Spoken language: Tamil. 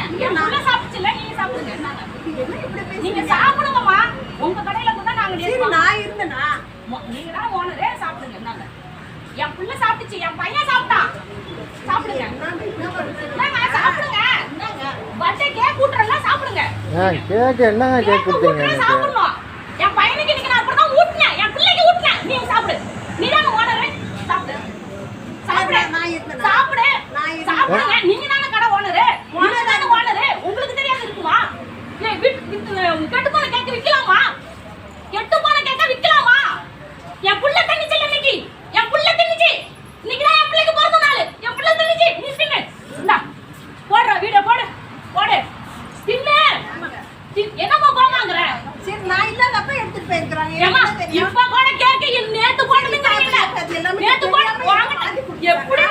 நான் சாப்பிடுச்சுல நீங்க சாப்பிடுங்க. நீங்க சாப்பிடுங்கம்மா. உங்க கடையில கூட நாங்க நான் இருந்தேனா நீங்க தான் ஓனரே சாப்பிடுங்க. என்னங்க என் புள்ள சாப்பிடுச்சு, என் பையன் சாப்பிட்டான். சாப்பிடுங்க. என்னங்க சாப்பிடுங்க. என்னங்க பர்த்டே கேக் ஊட்றலாம் சாப்பிடுங்க. கேக் என்னங்க கேக் கொடுத்தீங்க எனக்கு? சாப்பிடணும். என் பையனுக்கு இன்னைக்கு நான் அப்பதான் ஊட்னேன், என் பிள்ளைக்கு ஊட்னேன். நீ சாப்பிடு. நீ தான் ஓனரே. சாப்பிடு. சாப்பிடு. நான் இருந்தேனா சாப்பிடு. சாப்பிடுங்க. நீங்க தான கடை ஓனரே. ஓனர் தான ஓனரே. உங்களுக்கு தெரியாது இருக்குமா? ஏய் கெட்டு போன கேக் விக்கலாமா? கெட்டு போன கேக்க விக்கலாமா? என் புள்ள தண்ணிச்சு இன்னைக்கு. என் புள்ள தண்ணிச்சு. இன்னைக்கு தான் என் பிள்ளைக்கு பிறந்த நாள். என் புள்ள தண்ணிச்சு. நீ தின்னு. இந்தா. போடுற வீடியோ போடு. போடு. தின்னு. என்னம்மா போவாங்கற? சரி நான் இல்லாதப்ப எடுத்துட்டு போயிருக்காங்க. ஏமா இப்ப கூட கேக்க நேத்து போடுறீங்க. நேத்து போடு வாங்க. எப்படி